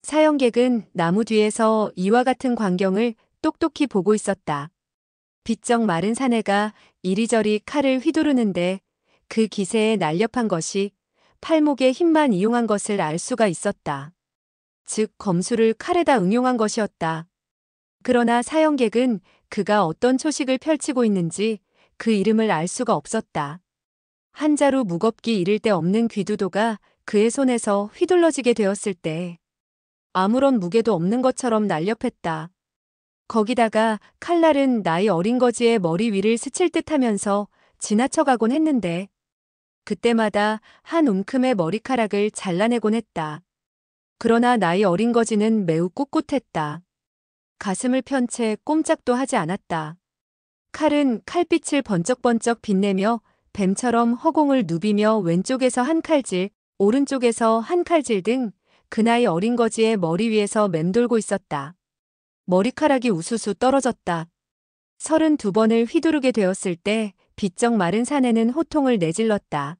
사형객은 나무 뒤에서 이와 같은 광경을 똑똑히 보고 있었다. 비쩍 마른 사내가 이리저리 칼을 휘두르는데 그 기세에 날렵한 것이 팔목의 힘만 이용한 것을 알 수가 있었다. 즉 검술을 칼에다 응용한 것이었다. 그러나 사형객은 그가 어떤 초식을 펼치고 있는지 그 이름을 알 수가 없었다. 한 자루 무겁기 이를 데 없는 귀두도가 그의 손에서 휘둘러지게 되었을 때 아무런 무게도 없는 것처럼 날렵했다. 거기다가 칼날은 나이 어린 거지의 머리 위를 스칠 듯 하면서 지나쳐가곤 했는데 그때마다 한 움큼의 머리카락을 잘라내곤 했다. 그러나 나이 어린 거지는 매우 꿋꿋했다. 가슴을 편 채 꼼짝도 하지 않았다. 칼은 칼빛을 번쩍번쩍 빛내며 뱀처럼 허공을 누비며 왼쪽에서 한 칼질, 오른쪽에서 한 칼질 등 그 나이 어린 거지의 머리 위에서 맴돌고 있었다. 머리카락이 우수수 떨어졌다. 32번을 휘두르게 되었을 때 비쩍 마른 사내는 호통을 내질렀다.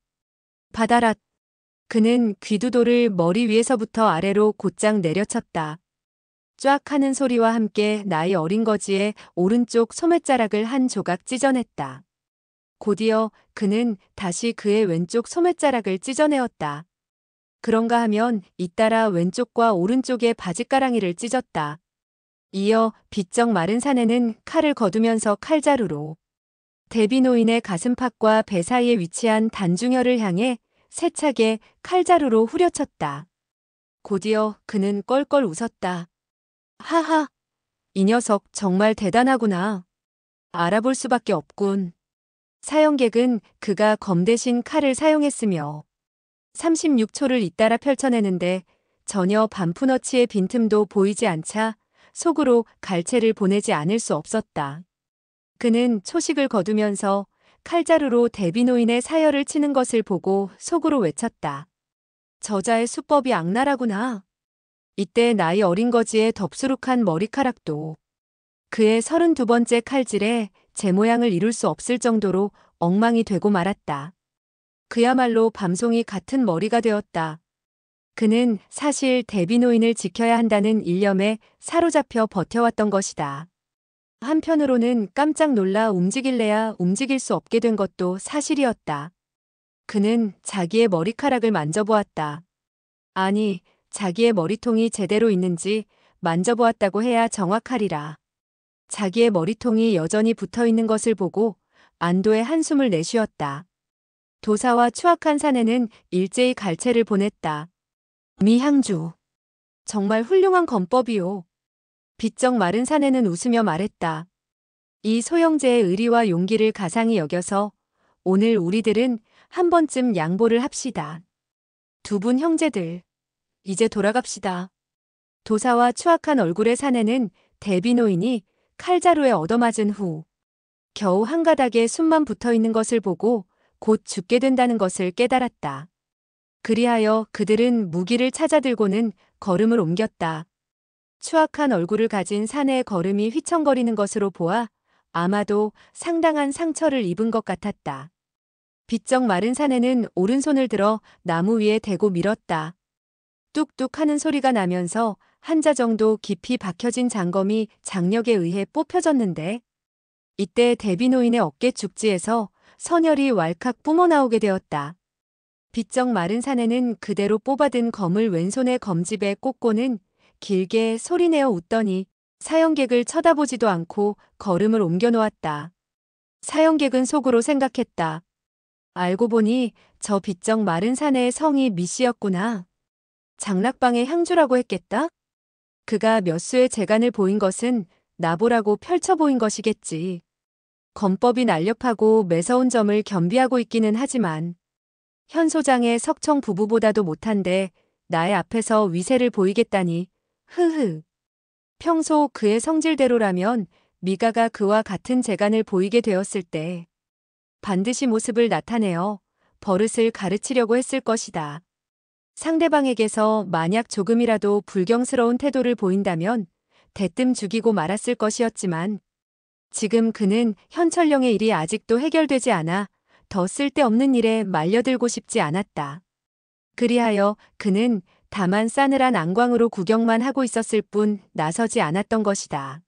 받아라. 그는 귀두도를 머리 위에서부터 아래로 곧장 내려쳤다. 쫙 하는 소리와 함께 나이 어린 거지의 오른쪽 소매자락을 한 조각 찢어냈다. 곧이어 그는 다시 그의 왼쪽 소매자락을 찢어내었다. 그런가 하면 잇따라 왼쪽과 오른쪽의 바짓가랑이를 찢었다. 이어 비쩍 마른 사내는 칼을 거두면서 칼자루로 대비노인의 가슴팍과 배 사이에 위치한 단중혈을 향해 세차게 칼자루로 후려쳤다. 곧이어 그는 껄껄 웃었다. 하하, 이 녀석 정말 대단하구나. 알아볼 수밖에 없군. 사형객은 그가 검 대신 칼을 사용했으며 36초를 잇따라 펼쳐내는데 전혀 반푼어치의 빈틈도 보이지 않자 속으로 갈채를 보내지 않을 수 없었다. 그는 초식을 거두면서 칼자루로 대비노인의 사열을 치는 것을 보고 속으로 외쳤다. 저자의 수법이 악랄하구나. 이때 나이 어린 거지의 덥수룩한 머리카락도 그의 32번째 칼질에 제 모양을 이룰 수 없을 정도로 엉망이 되고 말았다. 그야말로 밤송이 같은 머리가 되었다. 그는 사실 대비노인을 지켜야 한다는 일념에 사로잡혀 버텨왔던 것이다. 한편으로는 깜짝 놀라 움직일래야 움직일 수 없게 된 것도 사실이었다. 그는 자기의 머리카락을 만져보았다. 아니, 자기의 머리통이 제대로 있는지 만져보았다고 해야 정확하리라. 자기의 머리통이 여전히 붙어있는 것을 보고 안도의 한숨을 내쉬었다. 도사와 추악한 사내는 일제히 갈채를 보냈다. 미향주. 정말 훌륭한 검법이요. 비쩍 마른 사내는 웃으며 말했다. 이 소형제의 의리와 용기를 가상히 여겨서 오늘 우리들은 한 번쯤 양보를 합시다. 두 분 형제들, 이제 돌아갑시다. 도사와 추악한 얼굴의 사내는 대비노인이 칼자루에 얻어맞은 후 겨우 한 가닥에 숨만 붙어있는 것을 보고 곧 죽게 된다는 것을 깨달았다. 그리하여 그들은 무기를 찾아들고는 걸음을 옮겼다. 추악한 얼굴을 가진 사내의 걸음이 휘청거리는 것으로 보아 아마도 상당한 상처를 입은 것 같았다. 비쩍 마른 사내는 오른손을 들어 나무 위에 대고 밀었다. 뚝뚝 하는 소리가 나면서 한 자 정도 깊이 박혀진 장검이 장력에 의해 뽑혀졌는데 이때 대비노인의 어깨 죽지에서 선혈이 왈칵 뿜어나오게 되었다. 비쩍 마른 사내는 그대로 뽑아든 검을 왼손의 검집에 꽂고는 길게 소리내어 웃더니 사형객을 쳐다보지도 않고 걸음을 옮겨 놓았다. 사형객은 속으로 생각했다. 알고 보니 저 비쩍 마른 사내의 성이 미씨였구나. 장락방의 향주라고 했겠다? 그가 몇 수의 재간을 보인 것은 나보라고 펼쳐 보인 것이겠지. 검법이 날렵하고 매서운 점을 겸비하고 있기는 하지만 현 소장의 석청 부부보다도 못한데 나의 앞에서 위세를 보이겠다니. 흐흐. 평소 그의 성질대로라면 미가가 그와 같은 재간을 보이게 되었을 때 반드시 모습을 나타내어 버릇을 가르치려고 했을 것이다. 상대방에게서 만약 조금이라도 불경스러운 태도를 보인다면 대뜸 죽이고 말았을 것이었지만 지금 그는 현철령의 일이 아직도 해결되지 않아 더 쓸데없는 일에 말려들고 싶지 않았다. 그리하여 그는 다만 싸늘한 안광으로 구경만 하고 있었을 뿐 나서지 않았던 것이다.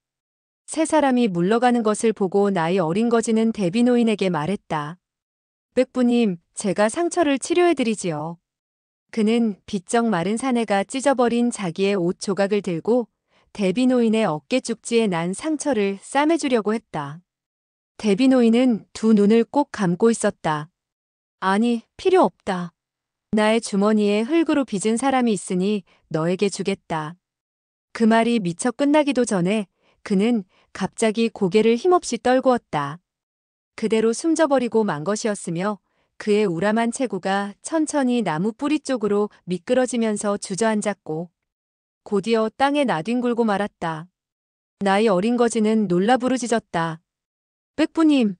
세 사람이 물러가는 것을 보고 나이 어린 거지는 대비 노인에게 말했다. 백부님, 제가 상처를 치료해드리지요. 그는 비쩍 마른 사내가 찢어버린 자기의 옷 조각을 들고 대비 노인의 어깨 쪽지에 난 상처를 싸매주려고 했다. 대비 노인은 두 눈을 꼭 감고 있었다. 아니, 필요 없다. 나의 주머니에 흙으로 빚은 사람이 있으니 너에게 주겠다. 그 말이 미처 끝나기도 전에 그는 갑자기 고개를 힘없이 떨구었다. 그대로 숨져버리고 만 것이었으며 그의 우람한 체구가 천천히 나무 뿌리 쪽으로 미끄러지면서 주저앉았고 곧이어 땅에 나뒹굴고 말았다. 나이 어린 거지는 놀라 부르짖었다. 백부님!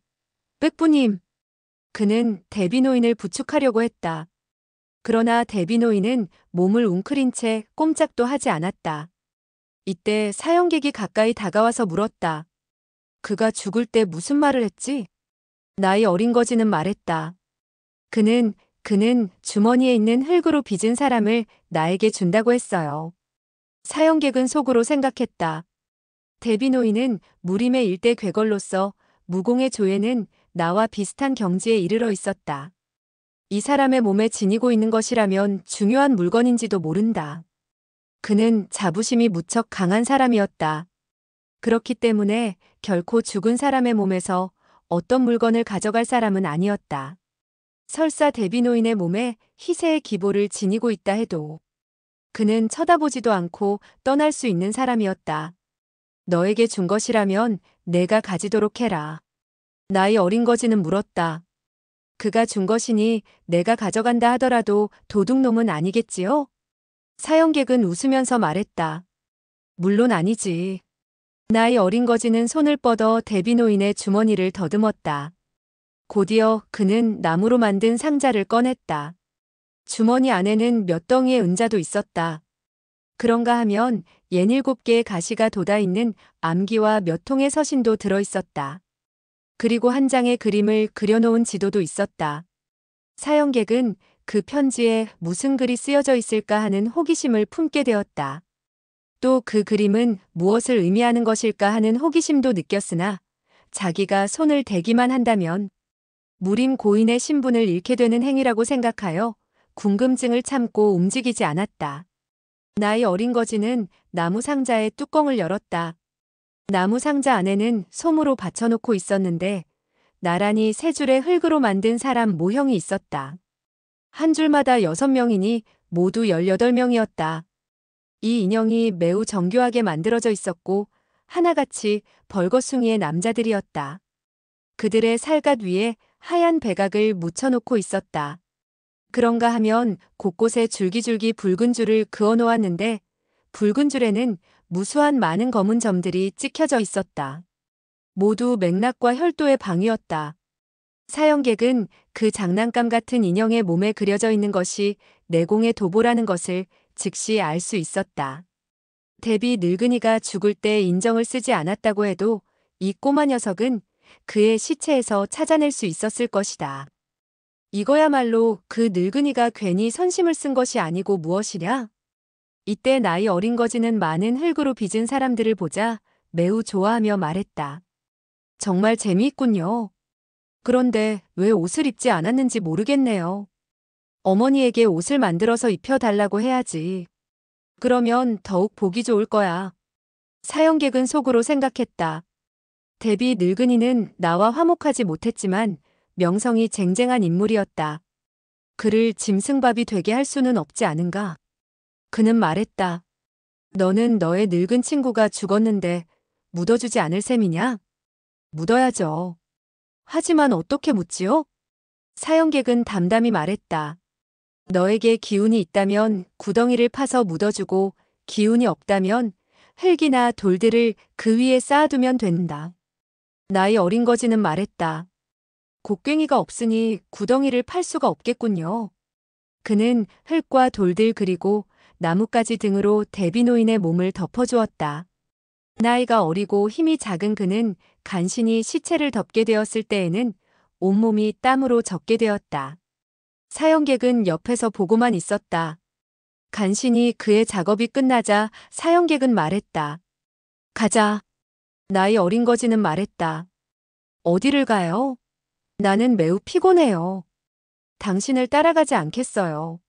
백부님! 그는 대비 노인을 부축하려고 했다. 그러나 대비 노인은 몸을 웅크린 채 꼼짝도 하지 않았다. 이때 사형객이 가까이 다가와서 물었다. 그가 죽을 때 무슨 말을 했지? 나이 어린 거지는 말했다. 그는 주머니에 있는 흙으로 빚은 사람을 나에게 준다고 했어요. 사형객은 속으로 생각했다. 대비 노인은 무림의 일대 괴걸로서 무공의 조에는 나와 비슷한 경지에 이르러 있었다. 이 사람의 몸에 지니고 있는 것이라면 중요한 물건인지도 모른다. 그는 자부심이 무척 강한 사람이었다. 그렇기 때문에 결코 죽은 사람의 몸에서 어떤 물건을 가져갈 사람은 아니었다. 설사 대비 노인의 몸에 희세의 기보를 지니고 있다 해도 그는 쳐다보지도 않고 떠날 수 있는 사람이었다. 너에게 준 것이라면 내가 가지도록 해라. 나이 어린 거지는 물었다. 그가 준 것이니 내가 가져간다 하더라도 도둑놈은 아니겠지요? 사형객은 웃으면서 말했다. 물론 아니지. 나이 어린 거지는 손을 뻗어 대비 노인의 주머니를 더듬었다. 곧이어 그는 나무로 만든 상자를 꺼냈다. 주머니 안에는 몇 덩이의 은자도 있었다. 그런가 하면 67개의 가시가 돋아있는 암기와 몇 통의 서신도 들어있었다. 그리고 한 장의 그림을 그려놓은 지도도 있었다. 사형객은 그 편지에 무슨 글이 쓰여져 있을까 하는 호기심을 품게 되었다. 또 그 그림은 무엇을 의미하는 것일까 하는 호기심도 느꼈으나 자기가 손을 대기만 한다면 무림 고인의 신분을 잃게 되는 행위라고 생각하여 궁금증을 참고 움직이지 않았다. 나이 어린 거지는 나무 상자의 뚜껑을 열었다. 나무 상자 안에는 솜으로 받쳐놓고 있었는데 나란히 세 줄의 흙으로 만든 사람 모형이 있었다. 한 줄마다 6명이니 모두 18명이었다. 이 인형이 매우 정교하게 만들어져 있었고 하나같이 벌거숭이의 남자들이었다. 그들의 살갗 위에 하얀 백악을 묻혀놓고 있었다. 그런가 하면 곳곳에 줄기줄기 붉은 줄을 그어 놓았는데 붉은 줄에는 무수한 많은 검은 점들이 찍혀져 있었다. 모두 맥락과 혈도의 방위였다. 사형객은 그 장난감 같은 인형의 몸에 그려져 있는 것이 내공의 도보라는 것을 즉시 알 수 있었다. 대비 늙은이가 죽을 때 인정을 쓰지 않았다고 해도 이 꼬마 녀석은 그의 시체에서 찾아낼 수 있었을 것이다. 이거야말로 그 늙은이가 괜히 선심을 쓴 것이 아니고 무엇이랴? 이때 나이 어린 거지는 많은 흙으로 빚은 사람들을 보자 매우 좋아하며 말했다. 정말 재미있군요. 그런데 왜 옷을 입지 않았는지 모르겠네요. 어머니에게 옷을 만들어서 입혀달라고 해야지. 그러면 더욱 보기 좋을 거야. 사형객은 속으로 생각했다. 대비 늙은이는 나와 화목하지 못했지만 명성이 쟁쟁한 인물이었다. 그를 짐승밥이 되게 할 수는 없지 않은가? 그는 말했다. 너는 너의 늙은 친구가 죽었는데 묻어주지 않을 셈이냐? 묻어야죠. 하지만 어떻게 묻지요? 사형객은 담담히 말했다. 너에게 기운이 있다면 구덩이를 파서 묻어주고 기운이 없다면 흙이나 돌들을 그 위에 쌓아두면 된다. 나이 어린 거지는 말했다. 곡괭이가 없으니 구덩이를 팔 수가 없겠군요. 그는 흙과 돌들 그리고 나뭇가지 등으로 대비 노인의 몸을 덮어주었다. 나이가 어리고 힘이 작은 그는 간신히 시체를 덮게 되었을 때에는 온몸이 땀으로 젖게 되었다. 사형객은 옆에서 보고만 있었다. 간신히 그의 작업이 끝나자 사형객은 말했다. 가자. 나이 어린 거지는 말했다. 어디를 가요? 나는 매우 피곤해요. 당신을 따라가지 않겠어요.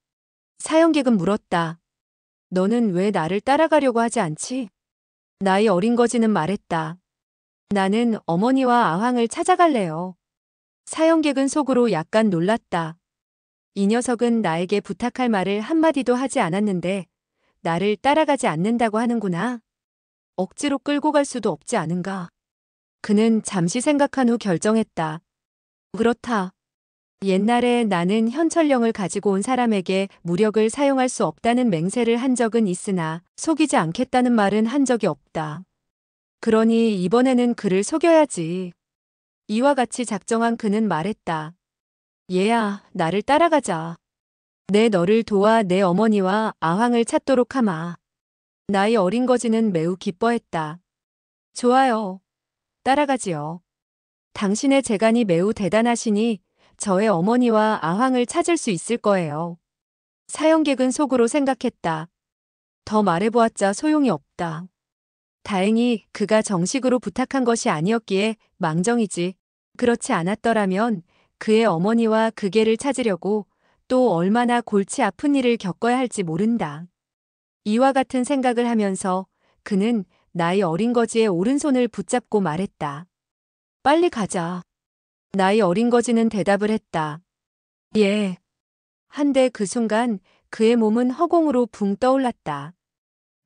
사형객은 물었다. 너는 왜 나를 따라가려고 하지 않지? 나이 어린 거지는 말했다. 나는 어머니와 아황을 찾아갈래요. 사형객은 속으로 약간 놀랐다. 이 녀석은 나에게 부탁할 말을 한마디도 하지 않았는데 나를 따라가지 않는다고 하는구나. 억지로 끌고 갈 수도 없지 않은가. 그는 잠시 생각한 후 결정했다. 그렇다. 옛날에 나는 현철령을 가지고 온 사람에게 무력을 사용할 수 없다는 맹세를 한 적은 있으나 속이지 않겠다는 말은 한 적이 없다. 그러니 이번에는 그를 속여야지. 이와 같이 작정한 그는 말했다. 얘야, 나를 따라가자. 내 너를 도와 내 어머니와 아황을 찾도록 하마. 나이 어린 거지는 매우 기뻐했다. 좋아요. 따라가지요. 당신의 재간이 매우 대단하시니 저의 어머니와 아황을 찾을 수 있을 거예요. 사형객은 속으로 생각했다. 더 말해보았자 소용이 없다. 다행히 그가 정식으로 부탁한 것이 아니었기에 망정이지. 그렇지 않았더라면 그의 어머니와 그 개를 찾으려고 또 얼마나 골치 아픈 일을 겪어야 할지 모른다. 이와 같은 생각을 하면서 그는 나이 어린 거지의 오른손을 붙잡고 말했다. 빨리 가자. 나이 어린 거지는 대답을 했다. 예. 한데 그 순간 그의 몸은 허공으로 붕 떠올랐다.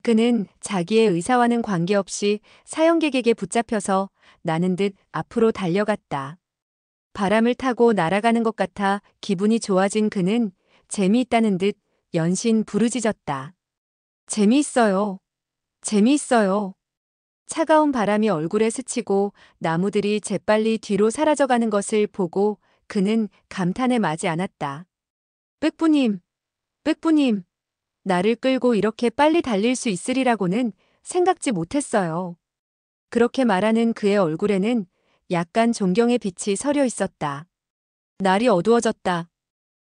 그는 자기의 의사와는 관계없이 사형객에게 붙잡혀서 나는 듯 앞으로 달려갔다. 바람을 타고 날아가는 것 같아 기분이 좋아진 그는 재미있다는 듯 연신 부르짖었다. 재미있어요. 재미있어요. 차가운 바람이 얼굴에 스치고 나무들이 재빨리 뒤로 사라져가는 것을 보고 그는 감탄에 마지 않았다. 빽부님, 빽부님, 나를 끌고 이렇게 빨리 달릴 수 있으리라고는 생각지 못했어요. 그렇게 말하는 그의 얼굴에는 약간 존경의 빛이 서려 있었다. 날이 어두워졌다.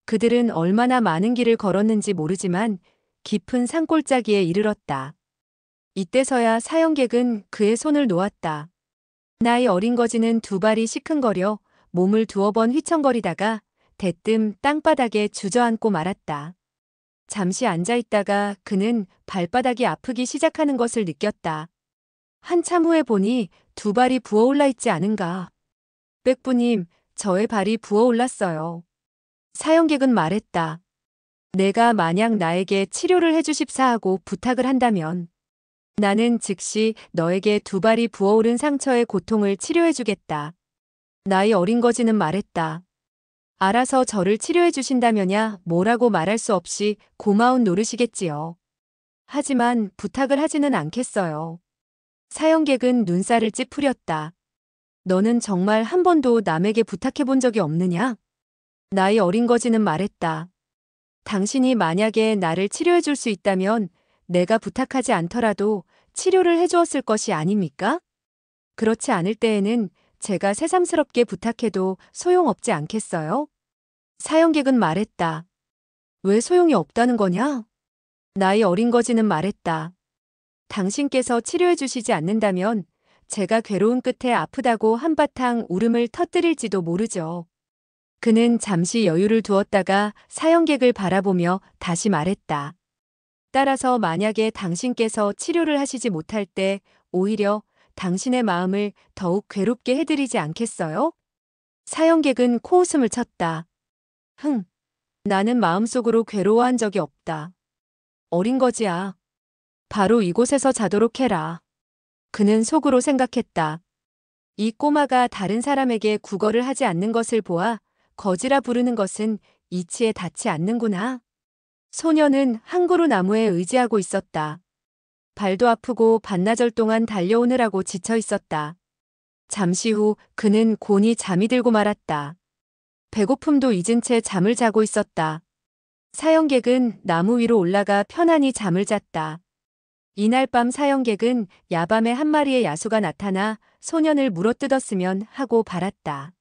그들은 얼마나 많은 길을 걸었는지 모르지만 깊은 산골짜기에 이르렀다. 이때서야 사형객은 그의 손을 놓았다. 나이 어린 거지는 두 발이 시큰거려 몸을 두어 번 휘청거리다가 대뜸 땅바닥에 주저앉고 말았다. 잠시 앉아있다가 그는 발바닥이 아프기 시작하는 것을 느꼈다. 한참 후에 보니 두 발이 부어올라 있지 않은가. 빽부님, 저의 발이 부어올랐어요. 사형객은 말했다. 내가 만약 나에게 치료를 해주십사 하고 부탁을 한다면 나는 즉시 너에게 두 발이 부어오른 상처의 고통을 치료해주겠다. 나이 어린 거지는 말했다. 알아서 저를 치료해 주신다면야 뭐라고 말할 수 없이 고마운 노릇이겠지요. 하지만 부탁을 하지는 않겠어요. 사형객은 눈살을 찌푸렸다. 너는 정말 한 번도 남에게 부탁해 본 적이 없느냐? 나이 어린 거지는 말했다. 당신이 만약에 나를 치료해 줄 수 있다면 내가 부탁하지 않더라도 치료를 해주었을 것이 아닙니까? 그렇지 않을 때에는 제가 새삼스럽게 부탁해도 소용없지 않겠어요? 사형객은 말했다. 왜 소용이 없다는 거냐? 나이 어린 거지는 말했다. 당신께서 치료해 주시지 않는다면 제가 괴로운 끝에 아프다고 한바탕 울음을 터뜨릴지도 모르죠. 그는 잠시 여유를 두었다가 사형객을 바라보며 다시 말했다. 따라서 만약에 당신께서 치료를 하시지 못할 때 오히려 당신의 마음을 더욱 괴롭게 해드리지 않겠어요? 사형객은 코웃음을 쳤다. 나는 마음속으로 괴로워한 적이 없다. 어린 거지야. 바로 이곳에서 자도록 해라. 그는 속으로 생각했다. 이 꼬마가 다른 사람에게 구걸을 하지 않는 것을 보아 거지라 부르는 것은 이치에 닿지 않는구나. 소녀는 한 그루 나무에 의지하고 있었다. 발도 아프고 반나절 동안 달려오느라고 지쳐 있었다. 잠시 후 그는 곤히 잠이 들고 말았다. 배고픔도 잊은 채 잠을 자고 있었다. 사형객은 나무 위로 올라가 편안히 잠을 잤다. 이날 밤 사형객은 야밤에 한 마리의 야수가 나타나 소년을 물어뜯었으면 하고 바랐다.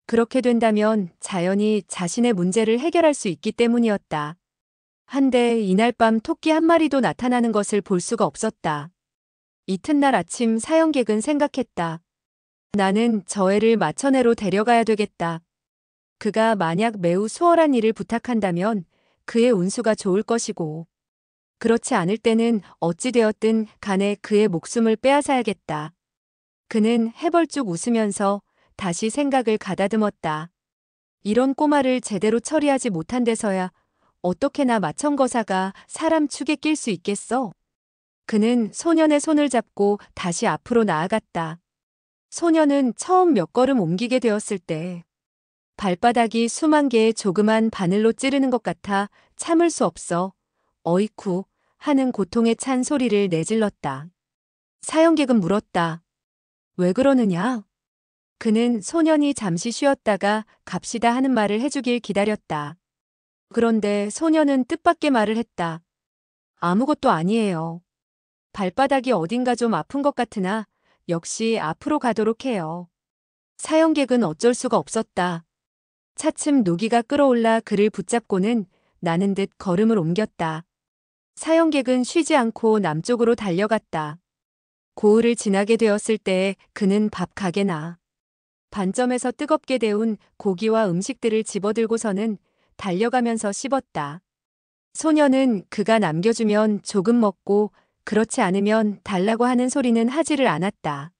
그렇게 된다면 자연히 자신의 문제를 해결할 수 있기 때문이었다. 한데 이날 밤 토끼 한 마리도 나타나는 것을 볼 수가 없었다. 이튿날 아침 사형객은 생각했다. 나는 저 애를 마천에로 데려가야 되겠다. 그가 만약 매우 수월한 일을 부탁한다면 그의 운수가 좋을 것이고, 그렇지 않을 때는 어찌되었든 간에 그의 목숨을 빼앗아야겠다. 그는 해벌쭉 웃으면서 다시 생각을 가다듬었다. 이런 꼬마를 제대로 처리하지 못한 데서야 어떻게나 마천거사가 사람 축에 낄 수 있겠어? 그는 소년의 손을 잡고 다시 앞으로 나아갔다. 소년은 처음 몇 걸음 옮기게 되었을 때 발바닥이 수만 개의 조그만 바늘로 찌르는 것 같아 참을 수 없어 어이쿠 하는 고통에 찬 소리를 내질렀다. 사형객은 물었다. 왜 그러느냐? 그는 소년이 잠시 쉬었다가 갑시다 하는 말을 해주길 기다렸다. 그런데 소년은 뜻밖의 말을 했다. 아무것도 아니에요. 발바닥이 어딘가 좀 아픈 것 같으나 역시 앞으로 가도록 해요. 사형객은 어쩔 수가 없었다. 차츰 노기가 끌어올라 그를 붙잡고는 나는 듯 걸음을 옮겼다. 사형객은 쉬지 않고 남쪽으로 달려갔다. 고을을 지나게 되었을 때 그는 밥 가게나 반점에서 뜨겁게 데운 고기와 음식들을 집어들고서는 달려가면서 씹었다. 소녀는 그가 남겨주면 조금 먹고 그렇지 않으면 달라고 하는 소리는 하지를 않았다.